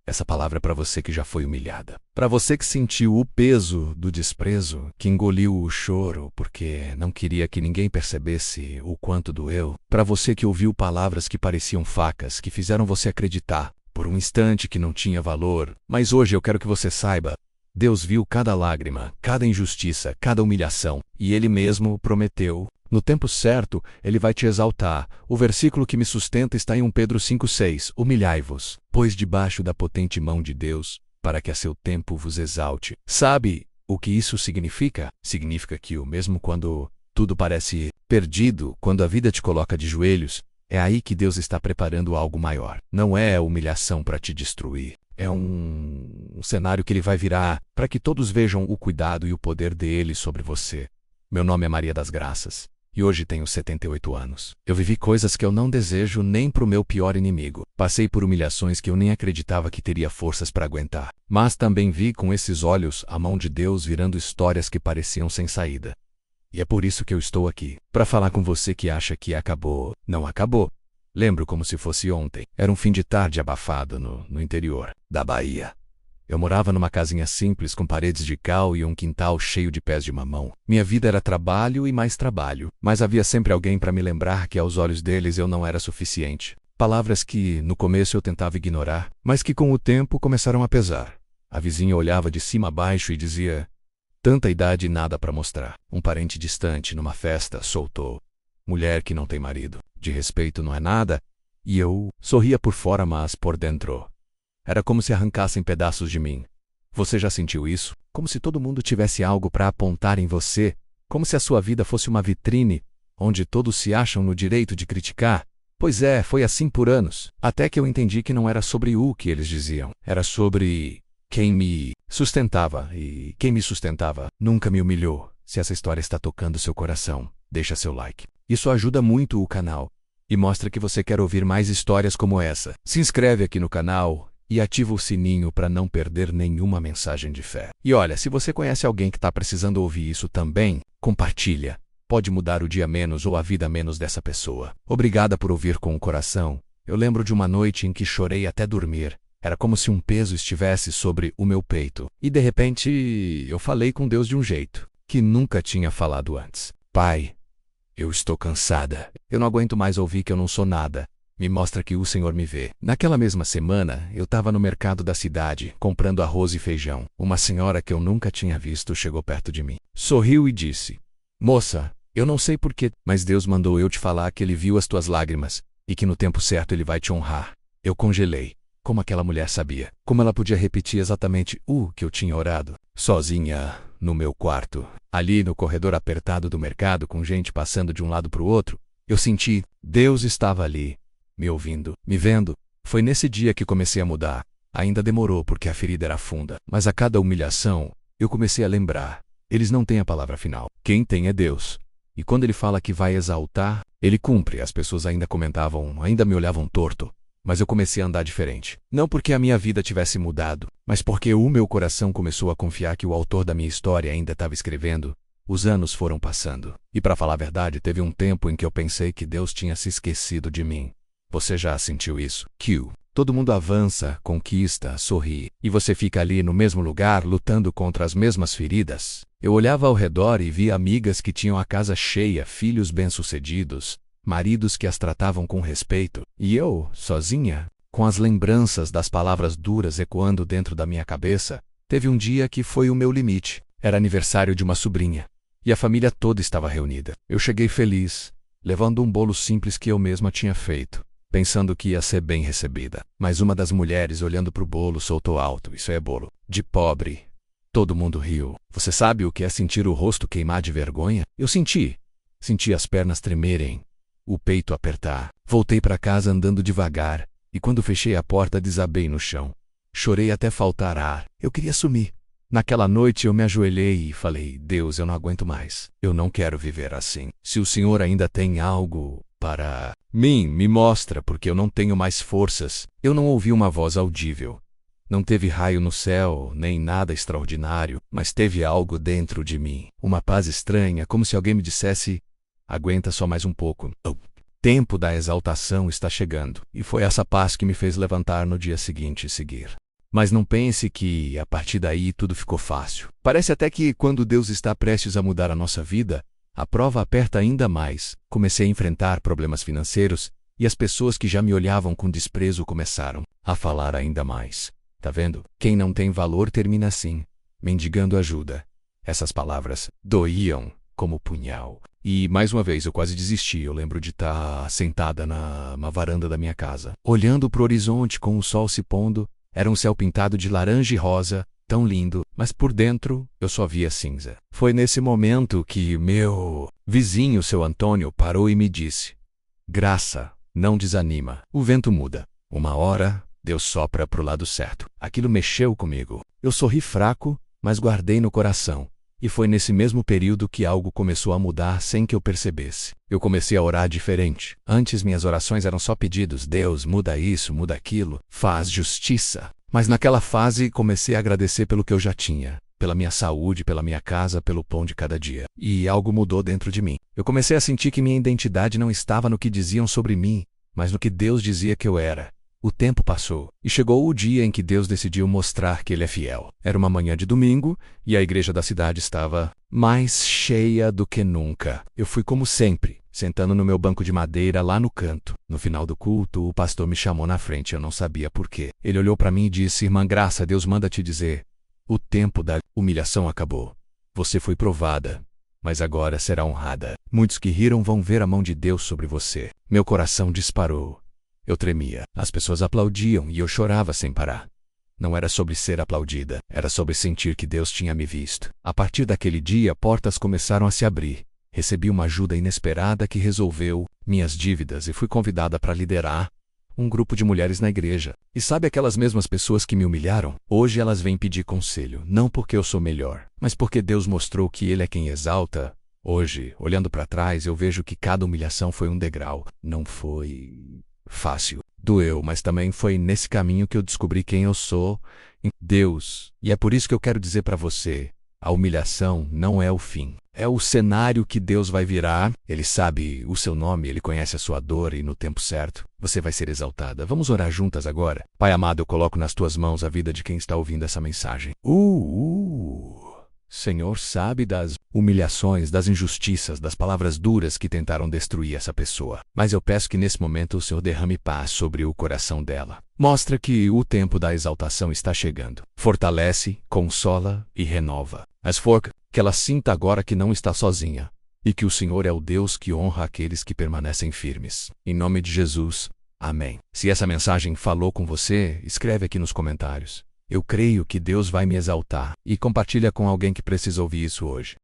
Essa palavra é para você que já foi humilhada. Para você que sentiu o peso do desprezo, que engoliu o choro porque não queria que ninguém percebesse o quanto doeu. Para você que ouviu palavras que pareciam facas, que fizeram você acreditar por um instante que não tinha valor. Mas hoje eu quero que você saiba, Deus viu cada lágrima, cada injustiça, cada humilhação, e Ele mesmo prometeu. No tempo certo, Ele vai te exaltar. O versículo que me sustenta está em 1 Pedro 5,6. Humilhai-vos, pois debaixo da potente mão de Deus, para que a seu tempo vos exalte. Sabe o que isso significa? Significa que mesmo quando tudo parece perdido, quando a vida te coloca de joelhos, é aí que Deus está preparando algo maior. Não é humilhação para te destruir. É um cenário que Ele vai virar para que todos vejam o cuidado e o poder dEle sobre você. Meu nome é Maria das Graças. E hoje tenho 78 anos. Eu vivi coisas que eu não desejo nem pro meu pior inimigo. Passei por humilhações que eu nem acreditava que teria forças para aguentar. Mas também vi com esses olhos a mão de Deus virando histórias que pareciam sem saída. E é por isso que eu estou aqui. Para falar com você que acha que acabou. Não acabou. Lembro como se fosse ontem. Era um fim de tarde abafado no interior da Bahia. Eu morava numa casinha simples com paredes de cal e um quintal cheio de pés de mamão. Minha vida era trabalho e mais trabalho, mas havia sempre alguém para me lembrar que aos olhos deles eu não era suficiente. Palavras que, no começo, eu tentava ignorar, mas que com o tempo começaram a pesar. A vizinha olhava de cima a baixo e dizia: tanta idade e nada para mostrar. Um parente distante, numa festa, soltou: mulher que não tem marido. De respeito não é nada. E eu sorria por fora, mas por dentro era como se arrancassem pedaços de mim. Você já sentiu isso? Como se todo mundo tivesse algo para apontar em você? Como se a sua vida fosse uma vitrine, onde todos se acham no direito de criticar? Pois é, foi assim por anos. Até que eu entendi que não era sobre o que eles diziam. Era sobre quem me sustentava. E quem me sustentava nunca me humilhou. Se essa história está tocando seu coração, deixa seu like. Isso ajuda muito o canal e mostra que você quer ouvir mais histórias como essa. Se inscreve aqui no canal e ativa o sininho para não perder nenhuma mensagem de fé. E olha, se você conhece alguém que está precisando ouvir isso também, compartilha. Pode mudar o dia menos ou a vida menos dessa pessoa. Obrigada por ouvir com o coração. Eu lembro de uma noite em que chorei até dormir. Era como se um peso estivesse sobre o meu peito. E de repente, eu falei com Deus de um jeito que nunca tinha falado antes. Pai, eu estou cansada. Eu não aguento mais ouvir que eu não sou nada. Me mostra que o Senhor me vê. Naquela mesma semana, eu estava no mercado da cidade, comprando arroz e feijão. Uma senhora que eu nunca tinha visto chegou perto de mim. Sorriu e disse: moça, eu não sei porquê, mas Deus mandou eu te falar que Ele viu as tuas lágrimas e que no tempo certo Ele vai te honrar. Eu congelei. Como aquela mulher sabia? Como ela podia repetir exatamente o que eu tinha orado? Sozinha, no meu quarto, ali no corredor apertado do mercado, com gente passando de um lado para o outro, eu senti, Deus estava ali, me ouvindo, me vendo. Foi nesse dia que comecei a mudar. Ainda demorou porque a ferida era funda, mas a cada humilhação, eu comecei a lembrar. Eles não têm a palavra final. Quem tem é Deus. E quando Ele fala que vai exaltar, Ele cumpre. As pessoas ainda comentavam, ainda me olhavam torto. Mas eu comecei a andar diferente. Não porque a minha vida tivesse mudado, mas porque o meu coração começou a confiar que o autor da minha história ainda estava escrevendo. Os anos foram passando. E para falar a verdade, teve um tempo em que eu pensei que Deus tinha se esquecido de mim. Você já sentiu isso? Todo mundo avança, conquista, sorri. E você fica ali no mesmo lugar, lutando contra as mesmas feridas. Eu olhava ao redor e via amigas que tinham a casa cheia, filhos bem-sucedidos, maridos que as tratavam com respeito. E eu, sozinha, com as lembranças das palavras duras ecoando dentro da minha cabeça. Teve um dia que foi o meu limite. Era aniversário de uma sobrinha. E a família toda estava reunida. Eu cheguei feliz, levando um bolo simples que eu mesma tinha feito, pensando que ia ser bem recebida. Mas uma das mulheres, olhando para o bolo, soltou alto: isso é bolo de pobre. Todo mundo riu. Você sabe o que é sentir o rosto queimar de vergonha? Eu senti. Senti as pernas tremerem, o peito apertar. Voltei para casa andando devagar, e quando fechei a porta desabei no chão. Chorei até faltar ar. Eu queria sumir. Naquela noite eu me ajoelhei e falei: Deus, eu não aguento mais. Eu não quero viver assim. Se o Senhor ainda tem algo para mim, me mostra, porque eu não tenho mais forças. Eu não ouvi uma voz audível. Não teve raio no céu, nem nada extraordinário, mas teve algo dentro de mim. Uma paz estranha, como se alguém me dissesse: aguenta só mais um pouco. O tempo da exaltação está chegando. E foi essa paz que me fez levantar no dia seguinte e seguir. Mas não pense que, a partir daí, tudo ficou fácil. Parece até que, quando Deus está prestes a mudar a nossa vida, a prova aperta ainda mais. Comecei a enfrentar problemas financeiros e as pessoas que já me olhavam com desprezo começaram a falar ainda mais. Tá vendo? Quem não tem valor termina assim, mendigando ajuda. Essas palavras doíam como punhal. E, mais uma vez, eu quase desisti. Eu lembro de estar sentada na varanda da minha casa, olhando para o horizonte com o sol se pondo. Era um céu pintado de laranja e rosa, tão lindo, mas por dentro eu só via cinza. Foi nesse momento que meu vizinho, seu Antônio, parou e me disse: Graça, não desanima. O vento muda. Uma hora, Deus sopra pro lado certo. Aquilo mexeu comigo. Eu sorri fraco, mas guardei no coração. E foi nesse mesmo período que algo começou a mudar sem que eu percebesse. Eu comecei a orar diferente. Antes minhas orações eram só pedidos: Deus, muda isso, muda aquilo, faz justiça. Mas naquela fase comecei a agradecer pelo que eu já tinha, pela minha saúde, pela minha casa, pelo pão de cada dia. E algo mudou dentro de mim. Eu comecei a sentir que minha identidade não estava no que diziam sobre mim, mas no que Deus dizia que eu era. O tempo passou, e chegou o dia em que Deus decidiu mostrar que Ele é fiel. Era uma manhã de domingo, e a igreja da cidade estava mais cheia do que nunca. Eu fui como sempre, sentando no meu banco de madeira lá no canto. No final do culto, o pastor me chamou na frente, eu não sabia por quê. Ele olhou para mim e disse: Irmã Graça, Deus manda te dizer, o tempo da humilhação acabou. Você foi provada, mas agora será honrada. Muitos que riram vão ver a mão de Deus sobre você. Meu coração disparou. Eu tremia. As pessoas aplaudiam e eu chorava sem parar. Não era sobre ser aplaudida, era sobre sentir que Deus tinha me visto. A partir daquele dia, portas começaram a se abrir. Recebi uma ajuda inesperada que resolveu minhas dívidas e fui convidada para liderar um grupo de mulheres na igreja. E sabe aquelas mesmas pessoas que me humilharam? Hoje elas vêm pedir conselho, não porque eu sou melhor, mas porque Deus mostrou que Ele é quem exalta. Hoje, olhando para trás, eu vejo que cada humilhação foi um degrau. Não foi fácil. Doeu, mas também foi nesse caminho que eu descobri quem eu sou em Deus. E é por isso que eu quero dizer para você, a humilhação não é o fim. É o cenário que Deus vai virar. Ele sabe o seu nome, Ele conhece a sua dor e no tempo certo, você vai ser exaltada. Vamos orar juntas agora? Pai amado, eu coloco nas tuas mãos a vida de quem está ouvindo essa mensagem. Senhor sabe das humilhações, das injustiças, das palavras duras que tentaram destruir essa pessoa. Mas eu peço que nesse momento o Senhor derrame paz sobre o coração dela. Mostra que o tempo da exaltação está chegando. Fortalece, consola e renova. Mas que ela sinta agora que não está sozinha e que o Senhor é o Deus que honra aqueles que permanecem firmes. Em nome de Jesus, amém. Se essa mensagem falou com você, escreve aqui nos comentários. Eu creio que Deus vai me exaltar, e compartilha com alguém que precisa ouvir isso hoje.